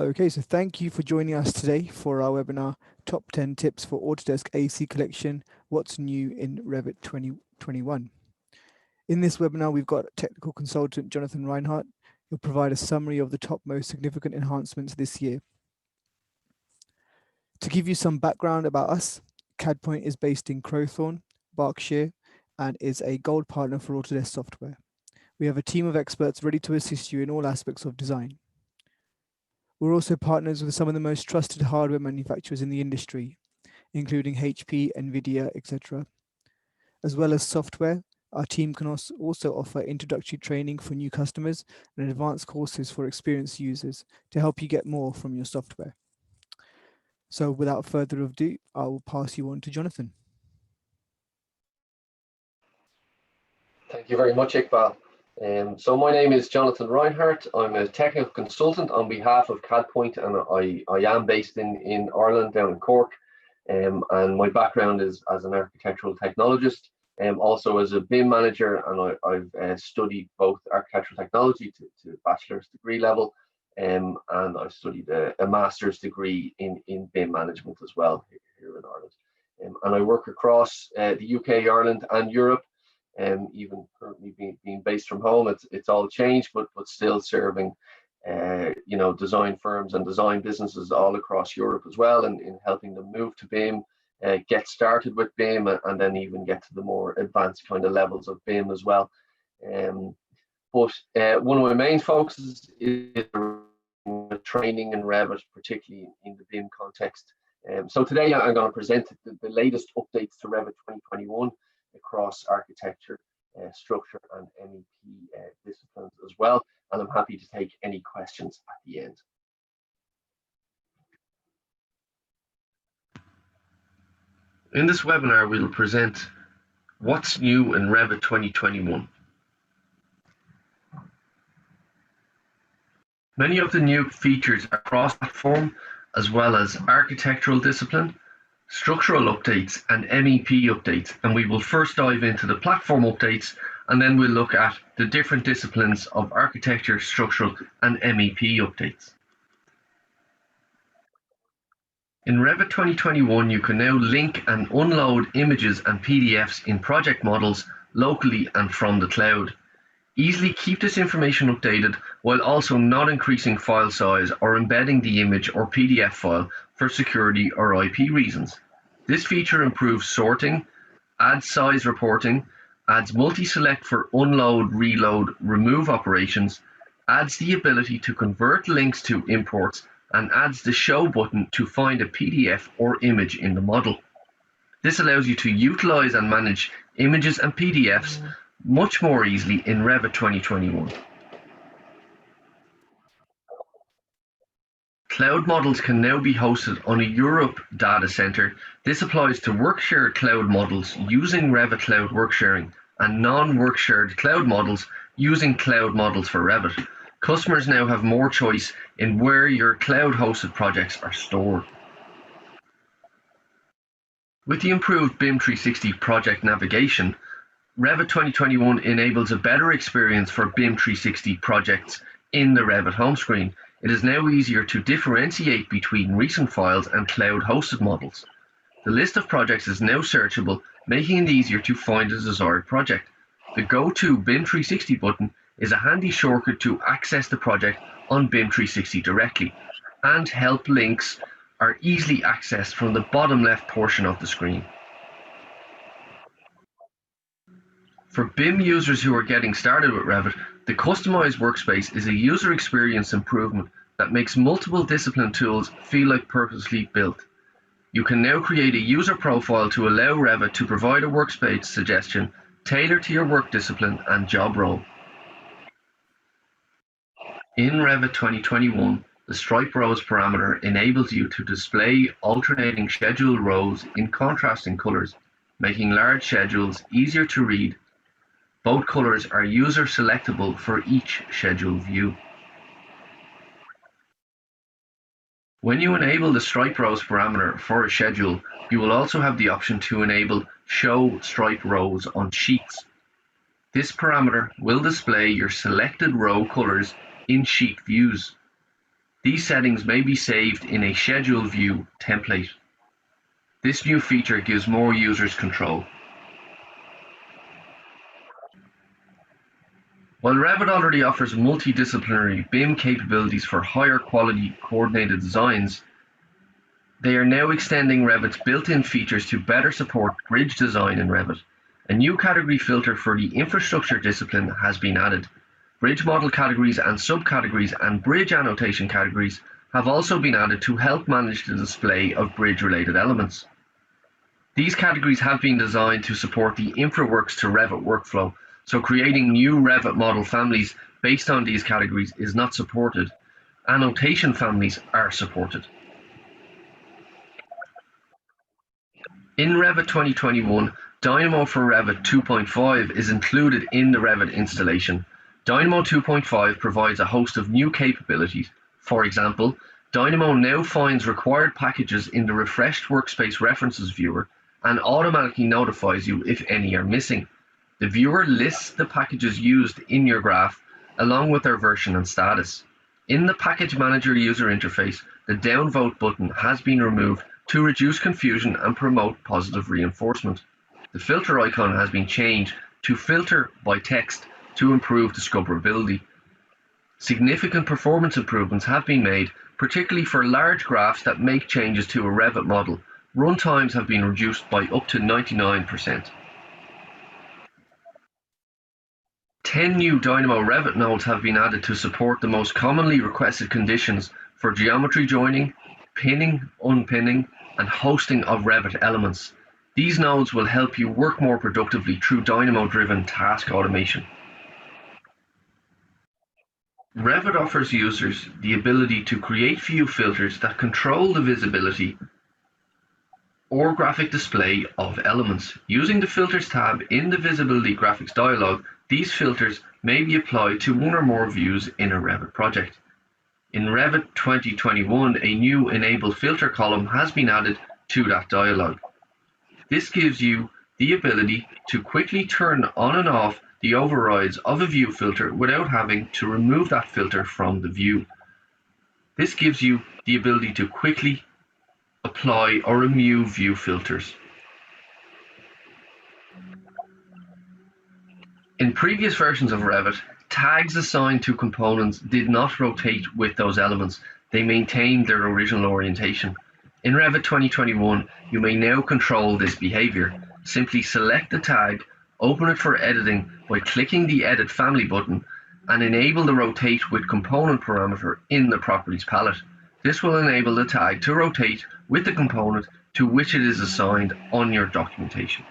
Okay, so thank you for joining us today for our webinar, Top 10 Tips for Autodesk AC Collection, What's New in Revit 2021. In this webinar, we've got technical consultant Jonathan Reinhardt, who'll provide a summary of the top most significant enhancements this year. To give you some background about us, CADpoint is based in Crowthorne, Berkshire, and is a gold partner for Autodesk software. We have a team of experts ready to assist you in all aspects of design. We're also partners with some of the most trusted hardware manufacturers in the industry, including HP, NVIDIA, etc. As well as software, our team can also offer introductory training for new customers and advanced courses for experienced users to help you get more from your software. So without further ado, I will pass you on to Jonathan. Thank you very much, Iqbal. So my name is Jonathan Reinhardt. I'm a technical consultant on behalf of CADpoint, and I am based in Ireland, down in Cork. And my background is as an architectural technologist, also as a BIM manager, and I've studied both architectural technology to bachelor's degree level, and I've studied a master's degree in BIM management as well here in Ireland. And I work across the UK, Ireland, and Europe. Even currently being based from home, it's all changed, but still serving design firms and design businesses all across Europe as well, and in helping them move to BIM, get started with BIM, and then even get to the more advanced kind of levels of BIM as well. But one of my main focuses is training in Revit, particularly in the BIM context. So today I'm going to present the latest updates to Revit 2021 across architecture, structure, and MEP disciplines as well. And I'm happy to take any questions at the end. In this webinar, we'll present what's new in Revit 2021. Many of the new features are cross-platform, as well as architectural discipline, structural updates, and MEP updates, and we will first dive into the platform updates, and then we'll look at the different disciplines of architecture, structural, and MEP updates. In Revit 2021, you can now link and unload images and PDFs in project models locally and from the cloud. Easily keep this information updated while also not increasing file size or embedding the image or PDF file for security or IP reasons. This feature improves sorting, adds size reporting, adds multi-select for unload, reload, remove operations, adds the ability to convert links to imports, and adds the show button to find a PDF or image in the model. This allows you to utilize and manage images and PDFs much more easily in Revit 2021. Cloud models can now be hosted on a Europe data center. This applies to work-shared cloud models using Revit Cloud Work Sharing and non-work-shared cloud models using cloud models for Revit. Customers now have more choice in where your cloud-hosted projects are stored. With the improved BIM 360 project navigation, Revit 2021 enables a better experience for BIM 360 projects in the Revit home screen. It is now easier to differentiate between recent files and cloud-hosted models. The list of projects is now searchable, making it easier to find a desired project. The Go to BIM 360 button is a handy shortcut to access the project on BIM 360 directly, and help links are easily accessed from the bottom left portion of the screen. For BIM users who are getting started with Revit, the Customized Workspace is a user experience improvement that makes multiple discipline tools feel like purposely built. You can now create a user profile to allow Revit to provide a workspace suggestion tailored to your work discipline and job role. In Revit 2021, the stripe rows parameter enables you to display alternating schedule rows in contrasting colors, making large schedules easier to read. Both colors are user selectable for each schedule view. When you enable the stripe rows parameter for a schedule, you will also have the option to enable show stripe rows on sheets. This parameter will display your selected row colors in sheet views. These settings may be saved in a schedule view template. This new feature gives more users control. While Revit already offers multidisciplinary BIM capabilities for higher quality coordinated designs, they are now extending Revit's built-in features to better support bridge design in Revit. A new category filter for the infrastructure discipline has been added. Bridge model categories and subcategories and bridge annotation categories have also been added to help manage the display of bridge-related elements. These categories have been designed to support the InfraWorks to Revit workflow, so creating new Revit model families based on these categories is not supported. Annotation families are supported. In Revit 2021, Dynamo for Revit 2.5 is included in the Revit installation. Dynamo 2.5 provides a host of new capabilities. For example, Dynamo now finds required packages in the refreshed Workspace References viewer and automatically notifies you if any are missing. The viewer lists the packages used in your graph along with their version and status. In the Package Manager user interface, the downvote button has been removed to reduce confusion and promote positive reinforcement. The filter icon has been changed to filter by text to improve discoverability. Significant performance improvements have been made, particularly for large graphs that make changes to a Revit model. Run times have been reduced by up to 99%. 10 new Dynamo Revit nodes have been added to support the most commonly requested conditions for geometry joining, pinning, unpinning, and hosting of Revit elements. These nodes will help you work more productively through Dynamo-driven task automation. Revit offers users the ability to create view filters that control the visibility or graphic display of elements. Using the Filters tab in the Visibility Graphics dialog, these filters may be applied to one or more views in a Revit project. In Revit 2021, a new Enable Filter column has been added to that dialog. This gives you the ability to quickly turn on and off the overrides of a view filter without having to remove that filter from the view. This gives you the ability to quickly apply or remove view filters. In previous versions of Revit, tags assigned to components did not rotate with those elements. They maintained their original orientation. In Revit 2021, you may now control this behavior. Simply select the tag, open it for editing by clicking the Edit Family button, and enable the Rotate with Component parameter in the Properties palette. This will enable the tag to rotate with the component to which it is assigned on your documentation.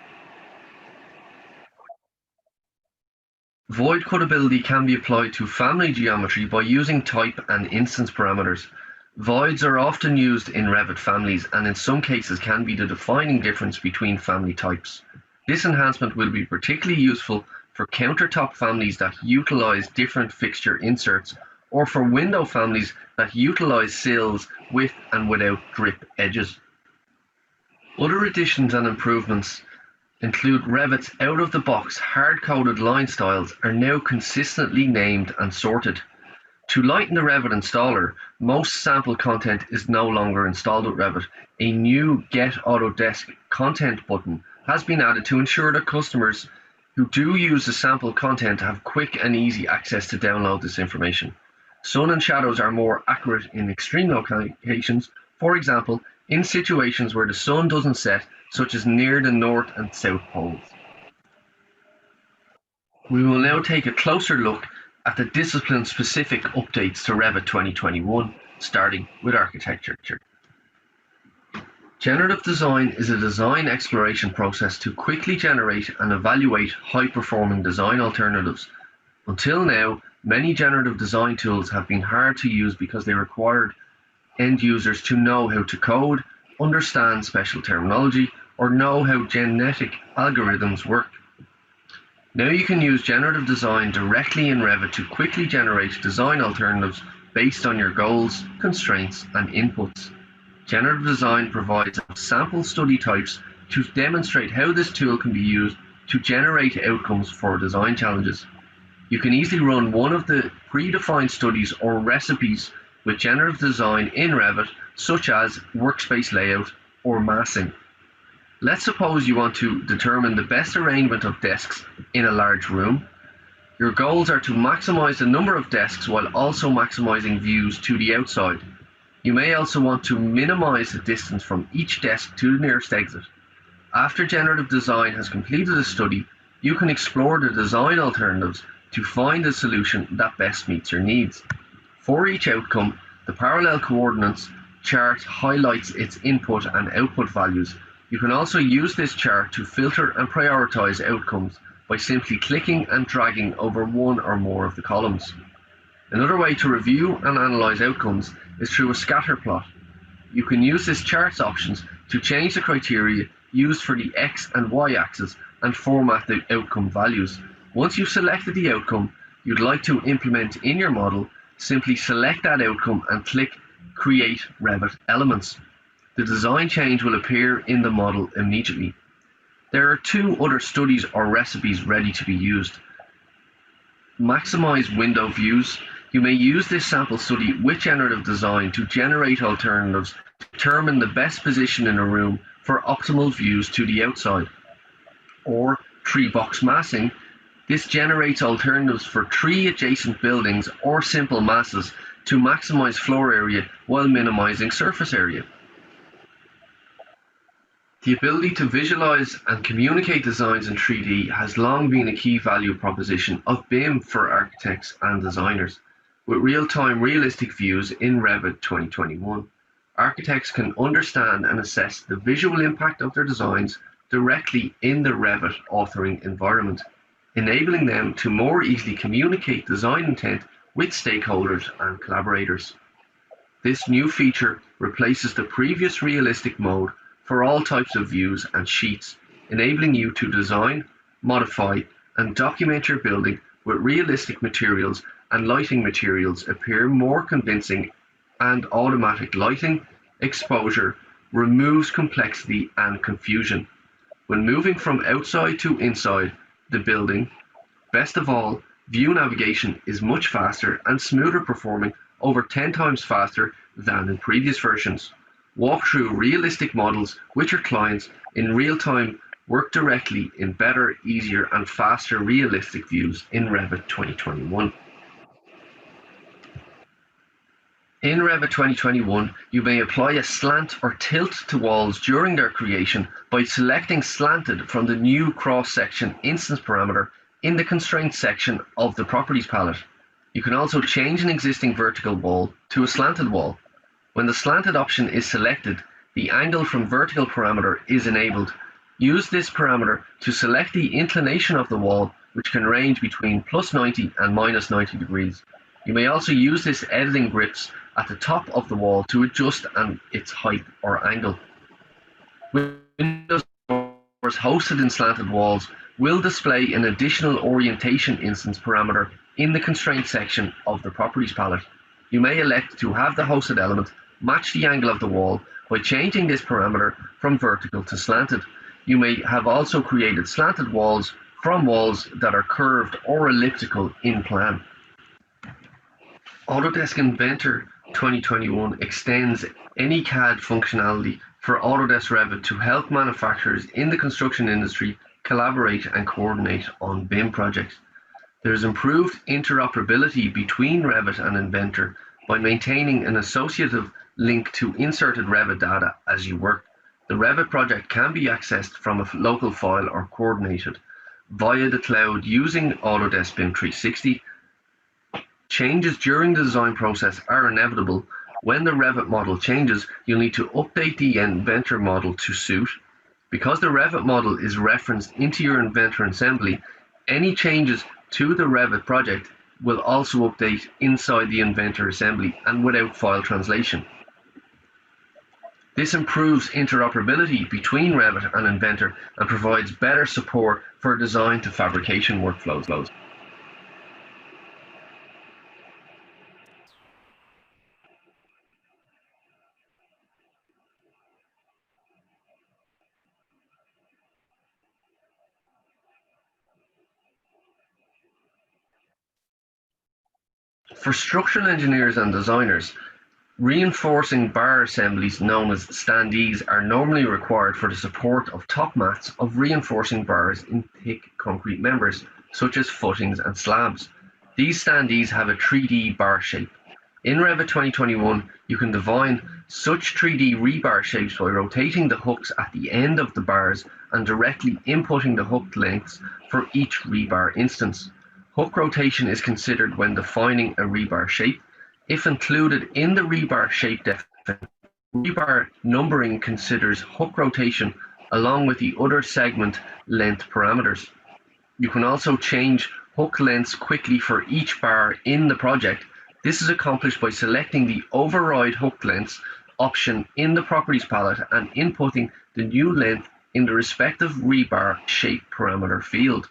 Void cut ability can be applied to family geometry by using type and instance parameters. Voids are often used in Revit families and in some cases can be the defining difference between family types. This enhancement will be particularly useful for countertop families that utilize different fixture inserts or for window families that utilize sills with and without drip edges. Other additions and improvements include Revit's out-of-the-box hard-coded line styles are now consistently named and sorted. To lighten the Revit installer, most sample content is no longer installed with Revit. A new Get Autodesk Content button has been added to ensure that customers who do use the sample content have quick and easy access to download this information. Sun and shadows are more accurate in extreme locations, for example, in situations where the sun doesn't set, such as near the North and South Poles. We will now take a closer look at the discipline-specific updates to Revit 2021, starting with architecture. Generative design is a design exploration process to quickly generate and evaluate high-performing design alternatives. Until now, many generative design tools have been hard to use because they required end users to know how to code, understand special terminology, or know how genetic algorithms work. Now you can use generative design directly in Revit to quickly generate design alternatives based on your goals, constraints, and inputs. Generative design provides sample study types to demonstrate how this tool can be used to generate outcomes for design challenges. You can easily run one of the predefined studies or recipes with generative design in Revit, such as workspace layout or massing. Let's suppose you want to determine the best arrangement of desks in a large room. Your goals are to maximize the number of desks while also maximizing views to the outside. You may also want to minimize the distance from each desk to the nearest exit. After generative design has completed a study, you can explore the design alternatives to find a solution that best meets your needs. For each outcome, the parallel coordinates chart highlights its input and output values. You can also use this chart to filter and prioritize outcomes by simply clicking and dragging over one or more of the columns. Another way to review and analyze outcomes is through a scatter plot. You can use this chart's options to change the criteria used for the X and Y axis and format the outcome values. Once you've selected the outcome you'd like to implement in your model, simply select that outcome and click Create Revit Elements. The design change will appear in the model immediately. There are two other studies or recipes ready to be used. Maximize window views. You may use this sample study with generative design to generate alternatives to determine the best position in a room for optimal views to the outside. Or tree-box massing. This generates alternatives for three adjacent buildings or simple masses to maximize floor area while minimizing surface area. The ability to visualize and communicate designs in 3D has long been a key value proposition of BIM for architects and designers. With real-time realistic views in Revit 2021, architects can understand and assess the visual impact of their designs directly in the Revit authoring environment, enabling them to more easily communicate design intent with stakeholders and collaborators. This new feature replaces the previous realistic mode for all types of views and sheets, enabling you to design, modify, and document your building with realistic materials and lighting materials appear more convincing, and automatic lighting exposure removes complexity and confusion. When moving from outside to inside the building, best of all, view navigation is much faster and smoother, performing over 10 times faster than in previous versions. Walk through realistic models with your clients in real time. Work directly in better, easier, and faster realistic views in Revit 2021. In Revit 2021, you may apply a slant or tilt to walls during their creation by selecting Slanted from the new cross-section instance parameter in the constraints section of the properties palette. You can also change an existing vertical wall to a slanted wall. When the slanted option is selected, the angle from vertical parameter is enabled. Use this parameter to select the inclination of the wall, which can range between plus 90 and minus 90 degrees. You may also use this editing grips at the top of the wall to adjust its height or angle. Windows hosted in slanted walls will display an additional orientation instance parameter in the constraints section of the properties palette. You may elect to have the hosted element match the angle of the wall by changing this parameter from vertical to slanted. You may have also created slanted walls from walls that are curved or elliptical in plan. Autodesk Inventor 2021 extends any CAD functionality for Autodesk Revit to help manufacturers in the construction industry collaborate and coordinate on BIM projects. There is improved interoperability between Revit and Inventor by maintaining an associative link to inserted Revit data as you work. The Revit project can be accessed from a local file or coordinated via the cloud using Autodesk BIM 360. Changes during the design process are inevitable. When the Revit model changes, you'll need to update the Inventor model to suit. Because the Revit model is referenced into your Inventor assembly, any changes to the Revit project will also update inside the Inventor assembly and without file translation. This improves interoperability between Revit and Inventor and provides better support for design to fabrication workflows. For structural engineers and designers, Reinforcing bar assemblies known as standees are normally required for the support of top mats of reinforcing bars in thick concrete members, such as footings and slabs. These standees have a 3D bar shape. In Revit 2021, you can define such 3D rebar shapes by rotating the hooks at the end of the bars and directly inputting the hook lengths for each rebar instance. Hook rotation is considered when defining a rebar shape. If included in the rebar shape definition, rebar numbering considers hook rotation along with the other segment length parameters. You can also change hook lengths quickly for each bar in the project. This is accomplished by selecting the Override Hook Lengths option in the Properties palette and inputting the new length in the respective rebar shape parameter field.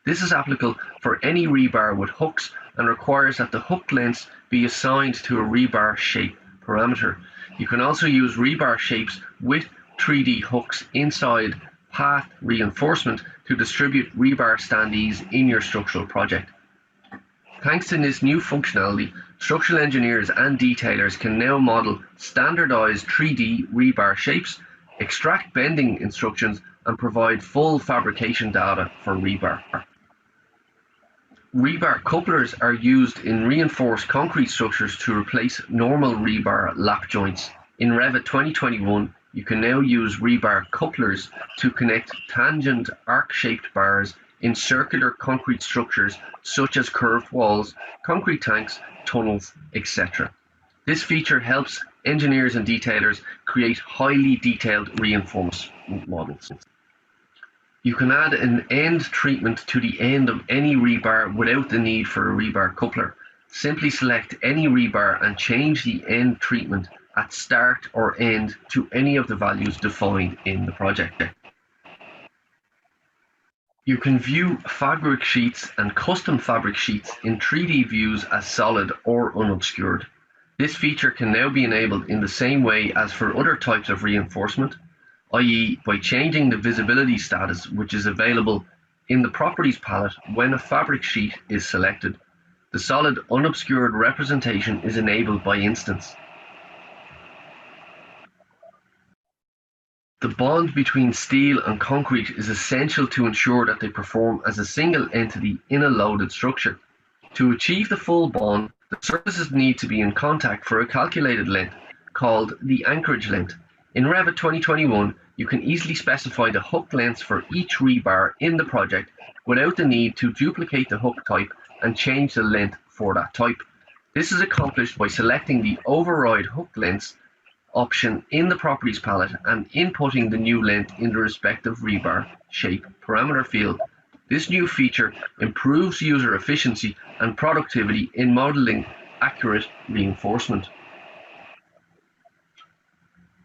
This is applicable for any rebar with hooks and requires that the hook lengths be assigned to a rebar shape parameter. You can also use rebar shapes with 3D hooks inside path reinforcement to distribute rebar standees in your structural project. Thanks to this new functionality, structural engineers and detailers can now model standardized 3D rebar shapes, extract bending instructions, and provide full fabrication data for rebar. Rebar couplers are used in reinforced concrete structures to replace normal rebar lap joints. In Revit 2021, you can now use rebar couplers to connect tangent arc-shaped bars in circular concrete structures such as curved walls, concrete tanks, tunnels, etc. This feature helps engineers and detailers create highly detailed reinforcement models. You can add an end treatment to the end of any rebar without the need for a rebar coupler. Simply select any rebar and change the end treatment at start or end to any of the values defined in the project. You can view fabric sheets and custom fabric sheets in 3D views as solid or unobscured. This feature can now be enabled in the same way as for other types of reinforcement, i.e. by changing the visibility status, which is available in the Properties palette when a fabric sheet is selected. The solid unobscured representation is enabled by instance. The bond between steel and concrete is essential to ensure that they perform as a single entity in a loaded structure. To achieve the full bond, the surfaces need to be in contact for a calculated length, called the anchorage length. In Revit 2021, you can easily specify the hook lengths for each rebar in the project without the need to duplicate the hook type and change the length for that type. This is accomplished by selecting the Override Hook Lengths option in the Properties palette and inputting the new length in the respective rebar shape parameter field. This new feature improves user efficiency and productivity in modeling accurate reinforcement.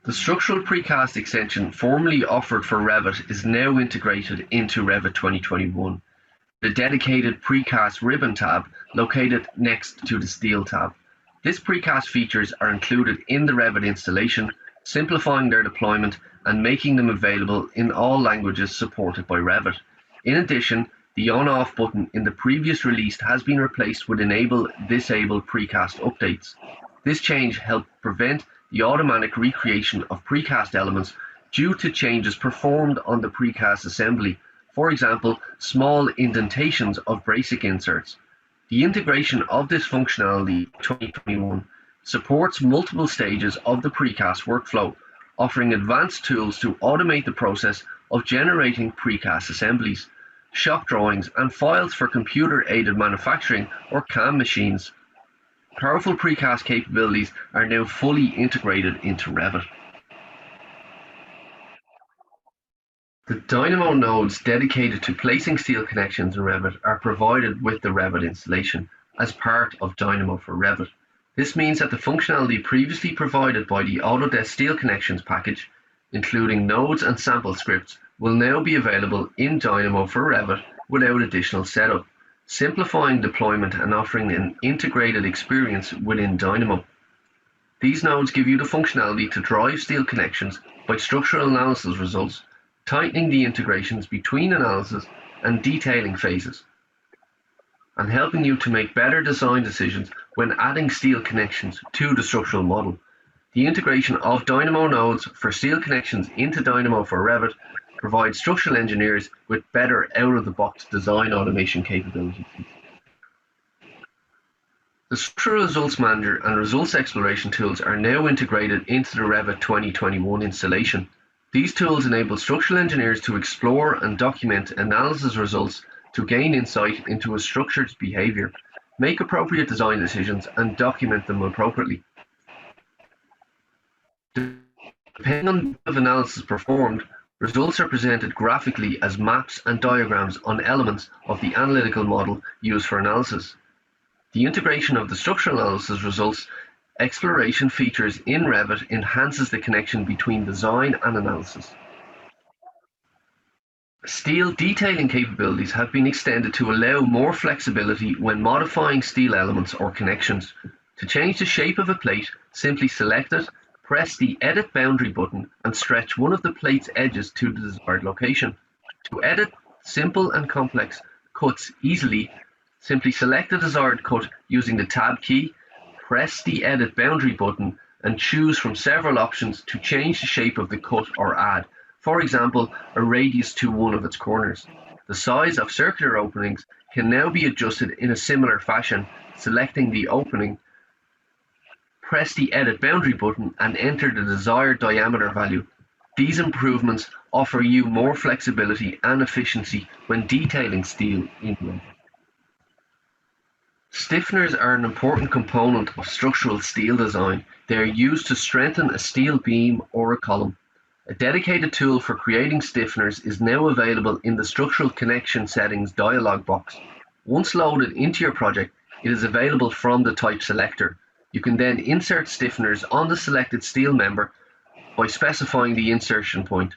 The structural precast extension formerly offered for Revit is now integrated into Revit 2021. The dedicated precast ribbon tab located next to the steel tab. This precast features are included in the Revit installation, simplifying their deployment and making them available in all languages supported by Revit. In addition, the on-off button in the previous release has been replaced with Enable/Disable precast updates. This change helped prevent the automatic recreation of precast elements due to changes performed on the precast assembly, for example, small indentations of bracing inserts. The integration of this functionality in 2021 supports multiple stages of the precast workflow, offering advanced tools to automate the process of generating precast assemblies, shop drawings, and files for computer-aided manufacturing or CAM machines. Powerful precast capabilities are now fully integrated into Revit. The Dynamo nodes dedicated to placing steel connections in Revit are provided with the Revit installation as part of Dynamo for Revit. This means that the functionality previously provided by the Autodesk Steel Connections package, including nodes and sample scripts, will now be available in Dynamo for Revit without additional setup, simplifying deployment and offering an integrated experience within Dynamo. These nodes give you the functionality to drive steel connections by structural analysis results, tightening the integrations between analysis and detailing phases, and helping you to make better design decisions when adding steel connections to the structural model. The integration of Dynamo nodes for steel connections into Dynamo for Revit provides structural engineers with better out-of-the-box design automation capabilities. The Structural Results Manager and Results Exploration tools are now integrated into the Revit 2021 installation. These tools enable structural engineers to explore and document analysis results to gain insight into a structure's behavior, make appropriate design decisions, and document them appropriately. Depending on the type of analysis performed, results are presented graphically as maps and diagrams on elements of the analytical model used for analysis. The integration of the structural analysis results exploration features in Revit enhances the connection between design and analysis. Steel detailing capabilities have been extended to allow more flexibility when modifying steel elements or connections. To change the shape of a plate, simply select it, press the Edit Boundary button, and stretch one of the plate's edges to the desired location. To edit simple and complex cuts easily, simply select the desired cut using the Tab key, press the Edit Boundary button, and choose from several options to change the shape of the cut or add, for example, a radius to one of its corners. The size of circular openings can now be adjusted in a similar fashion, selecting the opening, press the Edit Boundary button, and enter the desired diameter value. These improvements offer you more flexibility and efficiency when detailing steel in Revit. Stiffeners are an important component of structural steel design. They are used to strengthen a steel beam or a column. A dedicated tool for creating stiffeners is now available in the Structural Connection Settings dialog box. Once loaded into your project, it is available from the type selector. You can then insert stiffeners on the selected steel member by specifying the insertion point.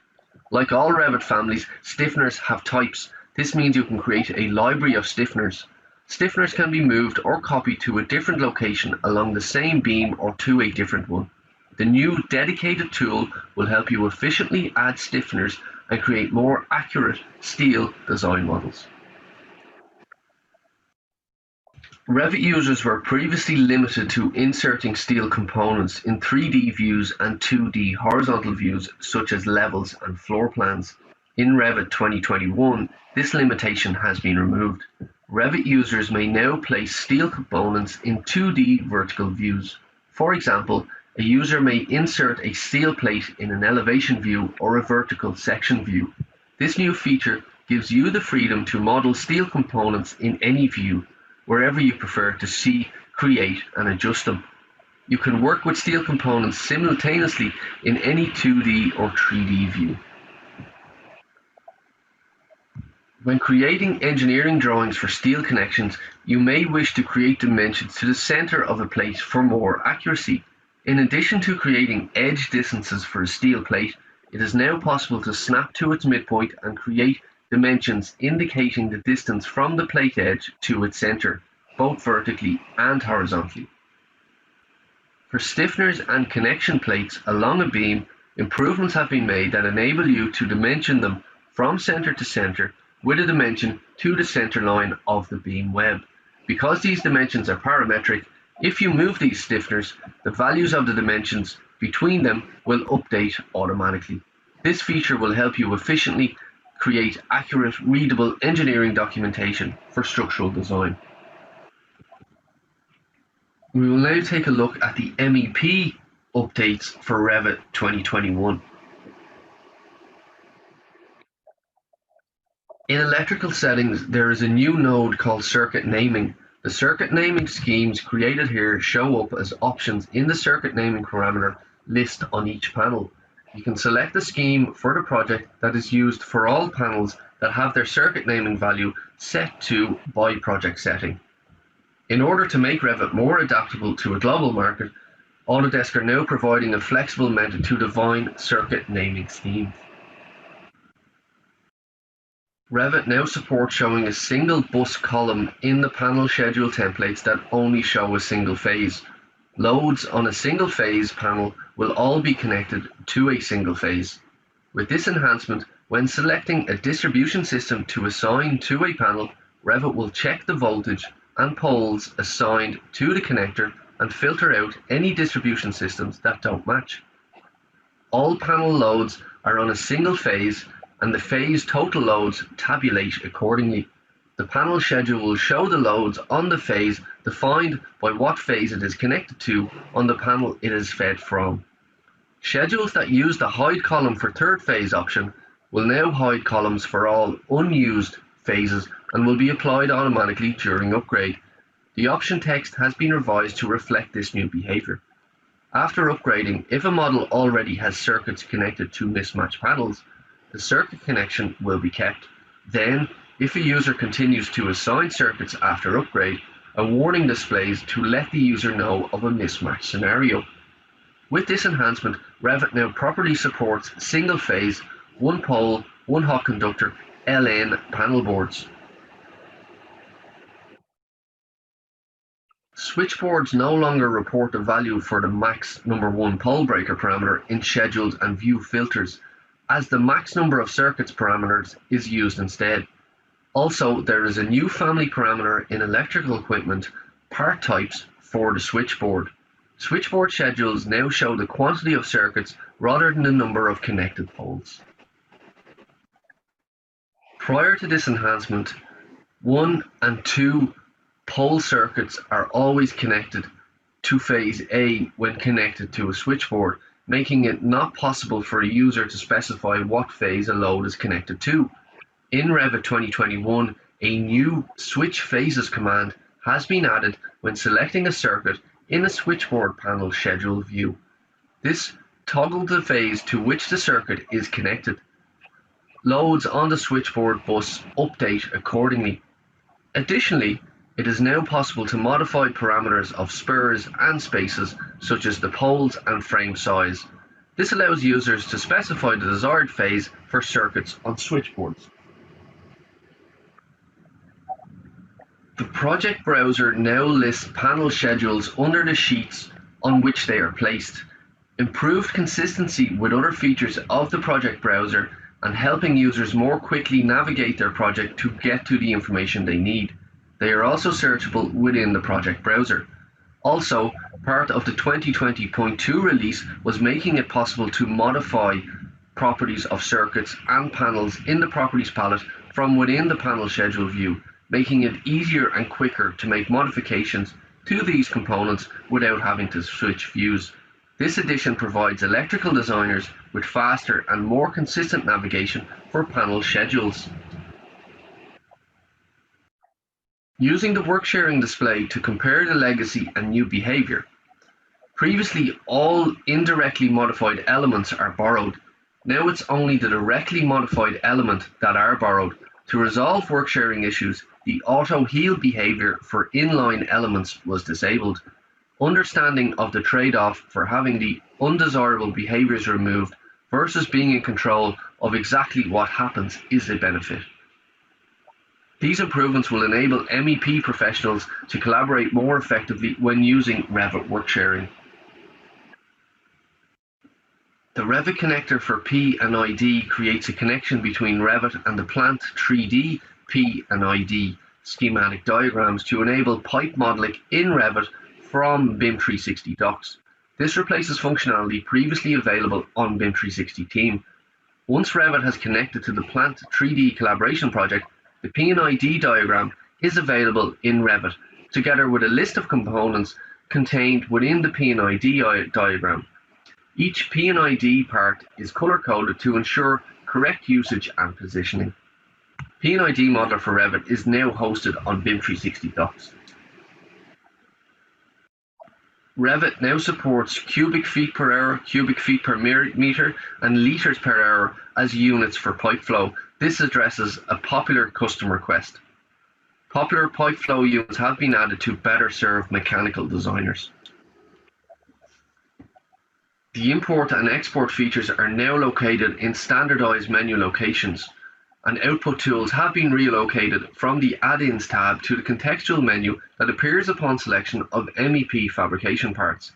Like all Revit families, stiffeners have types. This means you can create a library of stiffeners. Stiffeners can be moved or copied to a different location along the same beam or to a different one. The new dedicated tool will help you efficiently add stiffeners and create more accurate steel design models. Revit users were previously limited to inserting steel components in 3D views and 2D horizontal views such as levels and floor plans. In Revit 2021, this limitation has been removed. Revit users may now place steel components in 2D vertical views. For example, a user may insert a steel plate in an elevation view or a vertical section view. This new feature gives you the freedom to model steel components in any view, wherever you prefer to see, create, and adjust them. You can work with steel components simultaneously in any 2D or 3D view. When creating engineering drawings for steel connections, you may wish to create dimensions to the center of a plate for more accuracy. In addition to creating edge distances for a steel plate, it is now possible to snap to its midpoint and create dimensions indicating the distance from the plate edge to its center, both vertically and horizontally. For stiffeners and connection plates along a beam, improvements have been made that enable you to dimension them from center to center with a dimension to the center line of the beam web. Because these dimensions are parametric, if you move these stiffeners, the values of the dimensions between them will update automatically. This feature will help you efficiently create accurate, readable engineering documentation for structural design. We will now take a look at the MEP updates for Revit 2021. In electrical settings, there is a new node called circuit naming. The circuit naming schemes created here show up as options in the circuit naming parameter list on each panel. You can select a scheme for the project that is used for all panels that have their circuit naming value set to by project setting. In order to make Revit more adaptable to a global market, Autodesk are now providing a flexible method to define circuit naming schemes. Revit now supports showing a single bus column in the panel schedule templates that only show a single phase. Loads on a single phase panel will all be connected to a single phase. With this enhancement, when selecting a distribution system to assign to a panel, Revit will check the voltage and poles assigned to the connector and filter out any distribution systems that don't match. All panel loads are on a single phase, and the phase total loads tabulate accordingly. The panel schedule will show the loads on the phase defined by what phase it is connected to on the panel it is fed from. Schedules that use the hide column for third phase option will now hide columns for all unused phases and will be applied automatically during upgrade. The option text has been revised to reflect this new behavior. After upgrading, if a model already has circuits connected to mismatched panels, the circuit connection will be kept. Then, if a user continues to assign circuits after upgrade, a warning displays to let the user know of a mismatch scenario. With this enhancement, Revit now properly supports single phase, one pole, one hot conductor, LN panel boards. Switchboards no longer report the value for the max number 1 pole breaker parameter in schedules and view filters, as the max number of circuits parameters is used instead. Also, there is a new family parameter in electrical equipment, part types, for the switchboard. Switchboard schedules now show the quantity of circuits rather than the number of connected poles. Prior to this enhancement, 1 and 2 pole circuits are always connected to phase A when connected to a switchboard, making it not possible for a user to specify what phase a load is connected to. In Revit 2021, a new Switch Phases command has been added when selecting a circuit in a switchboard panel schedule view. This toggles the phase to which the circuit is connected. Loads on the switchboard bus update accordingly. Additionally, it is now possible to modify parameters of spurs and spaces, such as the poles and frame size. This allows users to specify the desired phase for circuits on switchboards. The project browser now lists panel schedules under the sheets on which they are placed. Improved consistency with other features of the project browser and helping users more quickly navigate their project to get to the information they need. They are also searchable within the project browser. Also, part of the 2020.2 release was making it possible to modify properties of circuits and panels in the properties palette from within the panel schedule view, making it easier and quicker to make modifications to these components without having to switch views. This addition provides electrical designers with faster and more consistent navigation for panel schedules. Using the work sharing display to compare the legacy and new behavior. Previously, all indirectly modified elements are borrowed. Now it's only the directly modified element that are borrowed. To resolve work sharing issues, the auto heal behavior for inline elements was disabled. Understanding of the trade-off for having the undesirable behaviors removed versus being in control of exactly what happens is a benefit. These improvements will enable MEP professionals to collaborate more effectively when using Revit work sharing. The Revit connector for P and ID creates a connection between Revit and the Plant 3D P and ID schematic diagrams to enable pipe modeling in Revit from BIM 360 docs. This replaces functionality previously available on BIM 360 Team. Once Revit has connected to the Plant 3D collaboration project, the P and ID diagram is available in Revit, together with a list of components contained within the P and ID diagram. Each P and ID part is color-coded to ensure correct usage and positioning. P and ID Modeler for Revit is now hosted on BIM 360 docs. Revit now supports cubic feet per hour, cubic feet per meter, and liters per hour as units for pipe flow. This addresses a popular customer request. Popular pipe flow units have been added to better serve mechanical designers. The import and export features are now located in standardized menu locations, and output tools have been relocated from the Add-ins tab to the contextual menu that appears upon selection of MEP fabrication parts.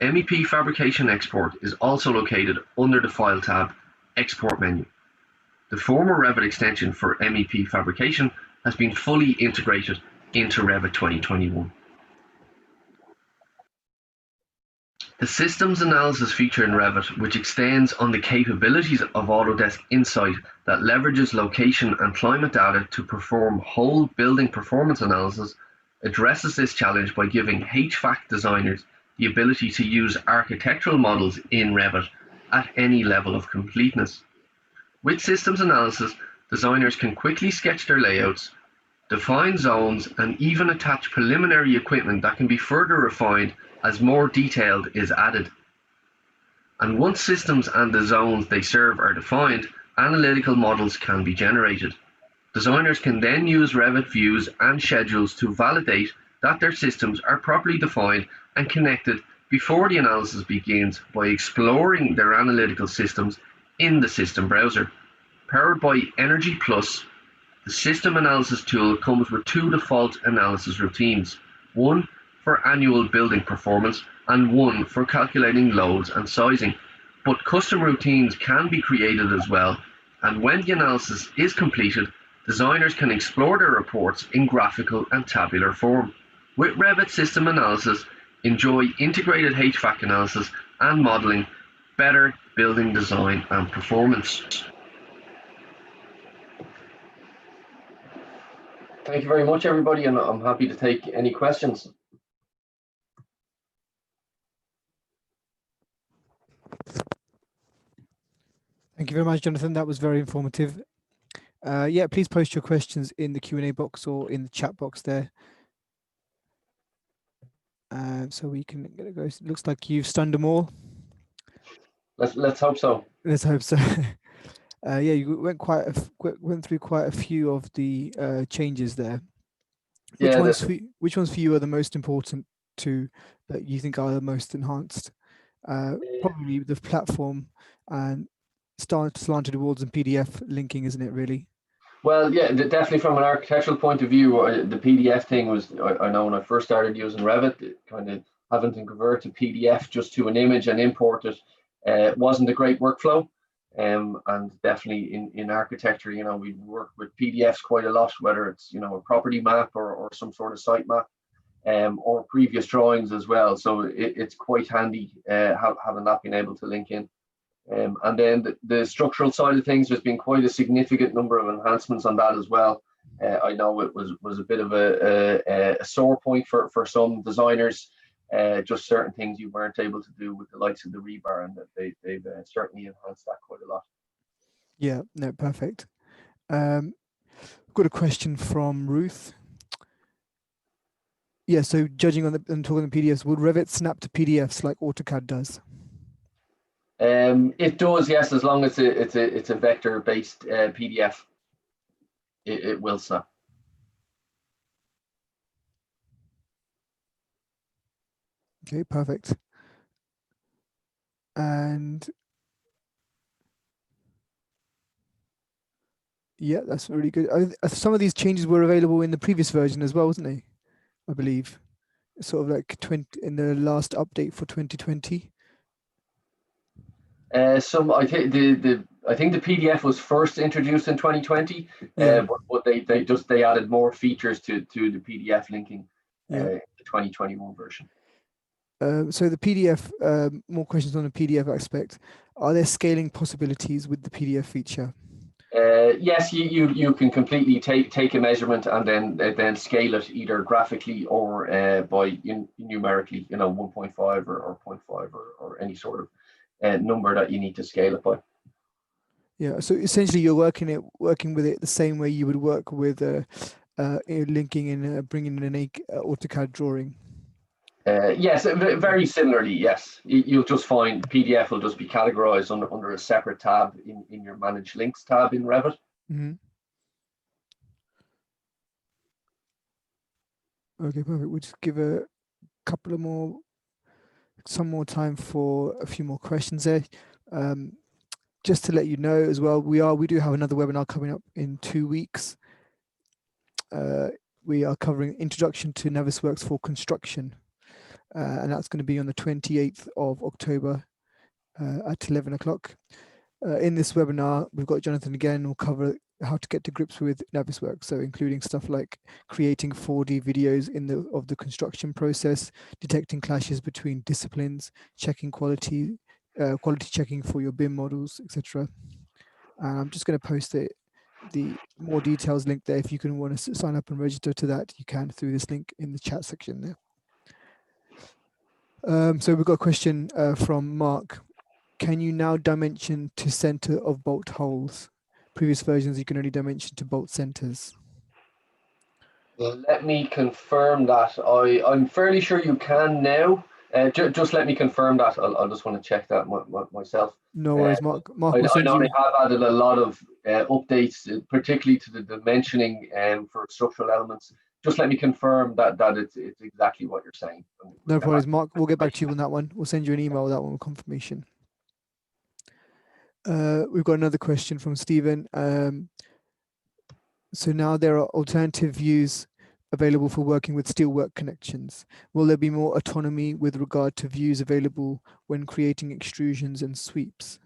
MEP fabrication export is also located under the File tab, Export menu. The former Revit extension for MEP fabrication has been fully integrated into Revit 2021. The systems analysis feature in Revit, which extends on the capabilities of Autodesk Insight that leverages location and climate data to perform whole building performance analysis, addresses this challenge by giving HVAC designers the ability to use architectural models in Revit at any level of completeness. With systems analysis, designers can quickly sketch their layouts, define zones, and even attach preliminary equipment that can be further refined as more detail is added. And once systems and the zones they serve are defined, analytical models can be generated. Designers can then use Revit views and schedules to validate that their systems are properly defined and connected before the analysis begins by exploring their analytical systems in the system browser. Powered by Energy Plus, the system analysis tool comes with two default analysis routines, one for annual building performance and one for calculating loads and sizing. But custom routines can be created as well, and when the analysis is completed, designers can explore their reports in graphical and tabular form. With Revit System Analysis, enjoy integrated HVAC analysis and modelling, better building design and performance. Thank you very much, everybody, and I'm happy to take any questions. Thank you very much, Jonathan. That was very informative. Yeah, please post your questions in the Q&A box or in the chat box there. So we can get it going. It looks like you've stunned them all. Let's hope so. Let's hope so. Yeah, you went through quite a few of the changes there. Which ones for you are the most important to that you think are the most enhanced? Probably the platform and slanted walls and PDF linking, isn't it really? Well, yeah, definitely from an architectural point of view, the PDF thing was, I know when I first started using Revit, kind of having to convert a PDF just to an image and import it wasn't a great workflow. And definitely in architecture, you know, we work with PDFs quite a lot, whether it's, you know, a property map or some sort of site map, or previous drawings as well. So it's quite handy having that been able to link in. And then the structural side of things, there's been quite a significant number of enhancements on that as well. I know it was a bit of a sore point for some designers, just certain things you weren't able to do with the likes of the rebar, and that they've certainly enhanced that quite a lot. Yeah, no, perfect. I've got a question from Ruth. Yeah, so judging on and talking the PDFs, would Revit snap to PDFs like AutoCAD does? It does, yes, as long as it's a vector-based PDF, it will snap. Okay, perfect. And yeah, that's really good. Some of these changes were available in the previous version as well, wasn't they? I believe, sort of like in the last update for 2020. I think the PDF was first introduced in 2020, Yeah. but they added more features to the PDF linking, the 2021 version. So the PDF, more questions on the PDF aspect. Are there scaling possibilities with the PDF feature? Yes, you can completely take a measurement and then scale it either graphically or by numerically, you know, 1.5 or 0.5 or any sort of number that you need to scale it by. Yeah, so essentially you're working with it the same way you would work with linking and bringing in an AutoCAD drawing. Yes, very similarly, yes. You'll just find PDF will just be categorized under a separate tab in your Manage Links tab in Revit. Mm-hmm. Okay, perfect. We'll just give a couple of some more time for a few more questions there. Just to let you know as well, we do have another webinar coming up in 2 weeks. We are covering Introduction to Navisworks for Construction. And that's going to be on the 28th of October at 11 o'clock. In this webinar, we've got Jonathan again. We'll cover how to get to grips with Navisworks. So including stuff like creating 4D videos of the construction process, detecting clashes between disciplines, checking quality checking for your BIM models, etc. And I'm just going to post the more details link there. If you can want to sign up and register to that, you can through this link in the chat section there. So we've got a question from Mark. Can you now dimension to center of bolt holes? Previous versions, you can only dimension to bolt centers. Let me confirm that. I'm fairly sure you can now. Just let me confirm that. I'll just want to check that myself. No worries, Mark. I Will send know you. they have added a lot of updates, particularly to the dimensioning for structural elements. Just let me confirm that it's exactly what you're saying. No problems, Mark. We'll get back to you on that one. We'll send you an email with that one with confirmation. We've got another question from Stephen. So now there are alternative views available for working with steelwork connections. Will there be more autonomy with regard to views available when creating extrusions and sweeps?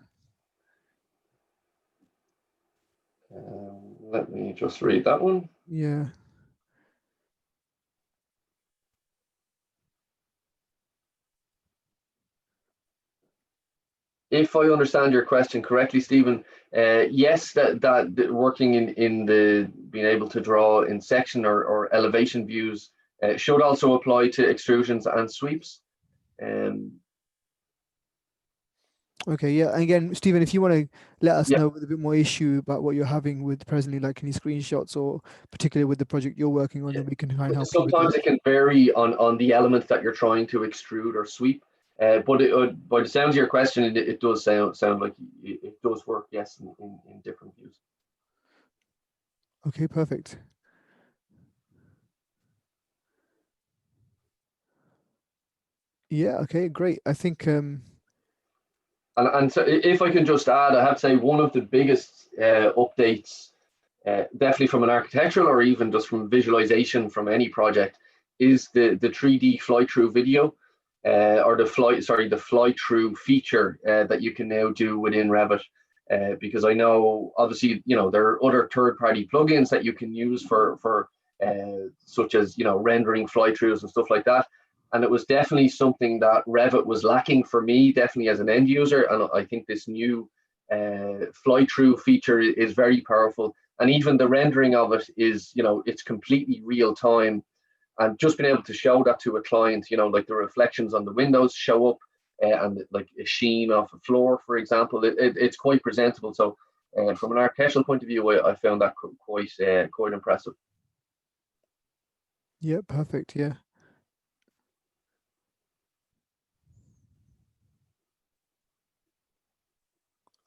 Let me just read that one. Yeah. If I understand your question correctly, Stephen, yes, that working in the being able to draw in section or elevation views should also apply to extrusions and sweeps. Okay, yeah. And again, Stephen, if you want to let us know with a bit more issue about what you're having with presently, like any screenshots or particularly with the project you're working on, then we can try and help you with Sometimes that. it can vary on the elements that you're trying to extrude or sweep. But by the sounds of your question, it does sound like it does work, yes, in different views. Okay, perfect. Yeah, okay, great. I think And so if I can just add, I have to say one of the biggest updates, definitely from an architectural or even just from visualization from any project, is the 3D fly-through video, or the fly-through feature that you can now do within Revit. Because I know, obviously, there are other third-party plugins that you can use for such as rendering fly-throughs and stuff like that. And it was definitely something that Revit was lacking for me, definitely as an end user. And I think this new fly-through feature is very powerful. And even the rendering of it is, it's completely real time. And just being able to show that to a client, like the reflections on the windows show up and like a sheen off a floor, for example, it's quite presentable. So from an architectural point of view, I found that quite impressive. yeah, perfect. Yeah.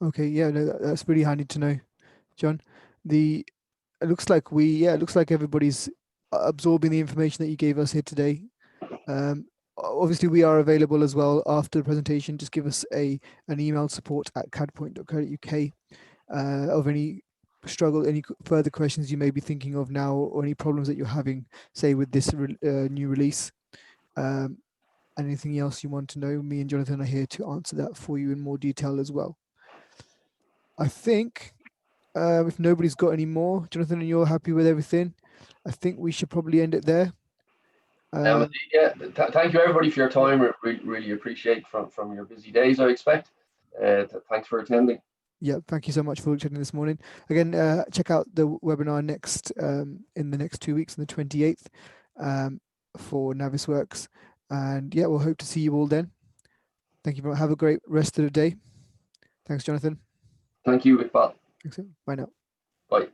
Okay, yeah, no, that's really handy to know, John. It looks like it looks like everybody's absorbing the information that you gave us here today. Obviously, we are available as well after the presentation. Just give us an email, support@cadpoint.co.uk, of any any further questions you may be thinking of now, or any problems that you're having, say with this new release. Anything else you want to know, me and Jonathan are here to answer that for you in more detail as well. I think if nobody's got any more, Jonathan, and you're happy with everything, I think we should probably end it there. Thank you everybody for your time. Really appreciate from your busy days, I expect. Thanks for attending. Yeah, thank you so much for attending this morning. Again, check out the webinar next in the next 2 weeks, on the 28th, for Navisworks. And yeah, we'll hope to see you all then. Thank you. Have a great rest of the day. Thanks, Jonathan. Thank you, Iqbal. Thanks. Bye now. Bye.